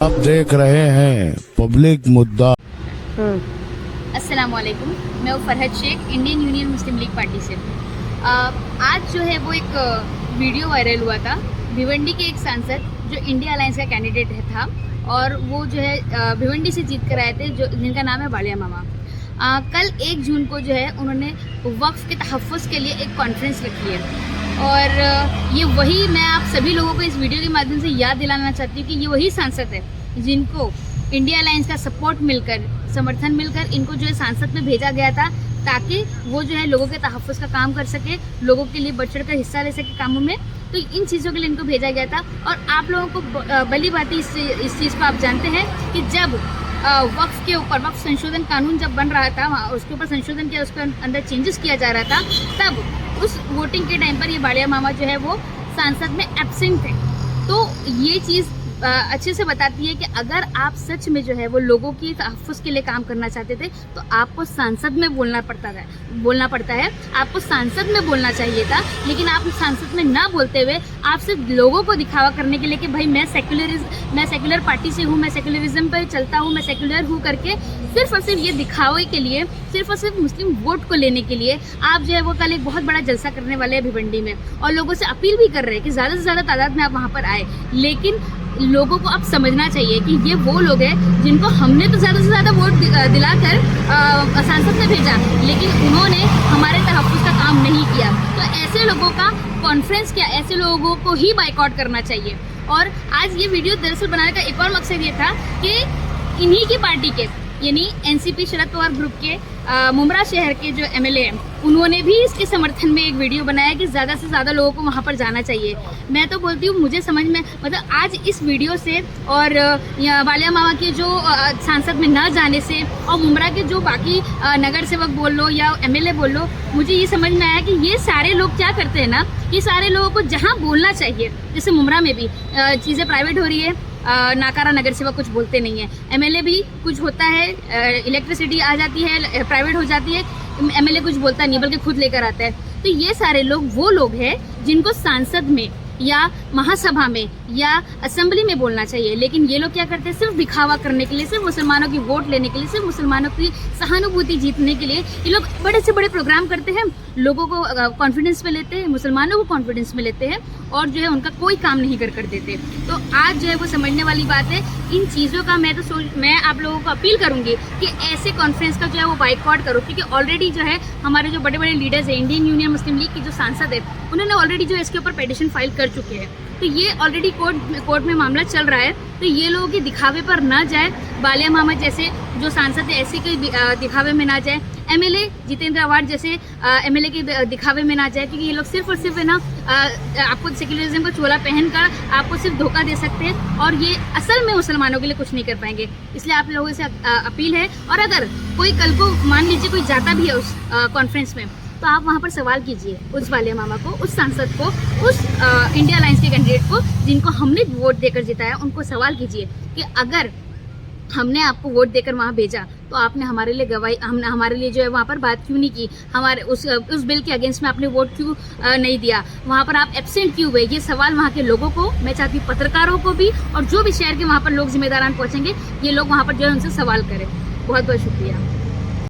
आप देख रहे हैं पब्लिक मुद्दा। अस्सलाम वालेकुम, मैं हूँ फरहत शेख, इंडियन यूनियन मुस्लिम लीग पार्टी से। आज जो है वो एक वीडियो वायरल हुआ था। भिवंडी के एक सांसद जो इंडिया अलायंस का कैंडिडेट था और वो जो है भिवंडी से जीत कर आए थे, जो जिनका नाम है बालिया मामा। कल 1 जून को जो है उन्होंने वक्फ के तहफ़्फ़ुज़ के लिए एक कॉन्फ्रेंस रखी है और ये वही, मैं आप सभी लोगों को इस वीडियो के माध्यम से याद दिलाना चाहती हूँ कि ये वही सांसद है जिनको इंडिया अलायंस का सपोर्ट मिलकर, समर्थन मिलकर इनको जो है सांसद में भेजा गया था ताकि वो जो है लोगों के तहफ़्फ़ुज़ का काम कर सके, लोगों के लिए बढ़ चढ़ कर हिस्सा ले सके कामों में। तो इन चीज़ों के लिए इनको भेजा गया था। और आप लोगों को भली भांति इस चीज़ को आप जानते हैं कि जब वक्फ के ऊपर वक्फ संशोधन कानून जब बन रहा था, उसके ऊपर संशोधन किया, उसके अंदर चेंजेस किया जा रहा था, तब उस वोटिंग के टाइम पर ये बालिया मामा जो है वो सांसद में एब्सेंट थे। तो ये चीज़ अच्छे से बताती है कि अगर आप सच में जो है वो लोगों की तहफ़्फ़ुज़ के लिए काम करना चाहते थे तो आपको सांसद में बोलना पड़ता है, आपको सांसद में बोलना चाहिए था। लेकिन आप सांसद में ना बोलते हुए आप सिर्फ लोगों को दिखावा करने के लिए कि भाई मैं सेक्युलर पार्टी से हूँ, मैं सेक्युलरिज्म पर चलता हूँ, मैं सेक्युलर हूँ करके सिर्फ और सिर्फ ये दिखावे के लिए, सिर्फ और सिर्फ मुस्लिम वोट को लेने के लिए आप जो है वो कल एक बहुत बड़ा जलसा करने वाले हैं भिवंडी में। और लोगों से अपील भी कर रहे हैं कि ज़्यादा से ज़्यादा तादाद में आप वहाँ पर आए। लेकिन लोगों को अब समझना चाहिए कि ये वो लोग हैं जिनको हमने तो ज़्यादा से ज़्यादा वोट दिलाकर सांसद में भेजा, लेकिन उन्होंने हमारे तहफ़्फ़ुज़ का काम नहीं किया। तो ऐसे लोगों का कॉन्फ्रेंस क्या, ऐसे लोगों को ही बाइकआउट करना चाहिए। और आज ये वीडियो दरअसल बनाने का एक और मकसद ये था कि इन्हीं की पार्टी के, यानी एनसीपी शरद पवार ग्रुप के मुमरा शहर के जो एमएलए हैं, उन्होंने भी इसके समर्थन में एक वीडियो बनाया कि ज़्यादा से ज़्यादा लोगों को वहाँ पर जाना चाहिए। मैं तो बोलती हूँ, मुझे समझ में मतलब आज इस वीडियो से और बालिया मामा के जो सांसद में न जाने से और मुमरा के जो बाकी नगर सेवक बोल लो या एमएलए बोल लो, मुझे ये समझ में आया कि ये सारे लोग क्या करते हैं ना, ये सारे लोगों को जहाँ बोलना चाहिए, जैसे मुमरा में भी चीज़ें प्राइवेट हो रही है, नाकारा नगर सेवक कुछ बोलते नहीं है, एमएलए भी कुछ होता है, इलेक्ट्रिसिटी आ जाती है, प्राइवेट हो जाती है, एमएलए कुछ बोलता नहीं बल्कि खुद लेकर आता है। तो ये सारे लोग वो लोग हैं जिनको सांसद में या महासभा में या असेंबली में बोलना चाहिए। लेकिन ये लोग क्या करते हैं, सिर्फ दिखावा करने के लिए, सिर्फ मुसलमानों की वोट लेने के लिए, सिर्फ मुसलमानों की सहानुभूति जीतने के लिए ये लोग बड़े से बड़े प्रोग्राम करते हैं, लोगों को कॉन्फिडेंस में लेते हैं, मुसलमानों को कॉन्फिडेंस में लेते हैं और जो है उनका कोई काम नहीं कर देते। तो आज जो है वो समझने वाली बात है इन चीज़ों का। मैं आप लोगों को अपील करूंगी कि ऐसे कॉन्फ्रेंस का जो है वो बाइकआउट करो, क्योंकि ऑलरेडी जो है हमारे जो बड़े बड़े लीडर्स हैं, इंडियन यूनियन मुस्लिम लीग की जो सांसद है, उन्होंने ऑलरेडी जो है इसके ऊपर पिटीशन फाइल कर चुके हैं। तो ये ऑलरेडी कोर्ट में मामला चल रहा है। तो ये लोगों के दिखावे पर ना जाए, बालिया मामा जैसे जो सांसद है ऐसे के दिखावे में ना जाए, एमएलए जितेंद्र अवार्ड जैसे एमएलए के दिखावे में ना जाए, क्योंकि ये लोग सिर्फ और सिर्फ है ना आपको सेक्युलरिज्म का चोला पहनकर आपको सिर्फ धोखा दे सकते हैं और ये असल में मुसलमानों के लिए कुछ नहीं कर पाएंगे। इसलिए आप लोगों से अपील है, और अगर कोई कल को मान लीजिए कोई जाता भी है उस कॉन्फ्रेंस में, तो आप वहाँ पर सवाल कीजिए उस बालिया मामा को, उस सांसद को, उस इंडिया अलायंस के कैंडिडेट को जिनको हमने वोट देकर जिताया, उनको सवाल कीजिए कि अगर हमने आपको वोट देकर वहाँ भेजा तो आपने हमारे लिए गवाही, हमारे लिए जो है वहाँ पर बात क्यों नहीं की, हमारे उस बिल के अगेंस्ट में आपने वोट क्यों नहीं दिया, वहाँ पर आप एब्सेंट क्यों हुए। ये सवाल वहाँ के लोगों को, मैं चाहती हूँ पत्रकारों को भी, और जो भी शहर के वहाँ पर लोग जिम्मेदारान पहुँचेंगे, ये लोग वहाँ पर जो है उनसे सवाल करें। बहुत बहुत शुक्रिया।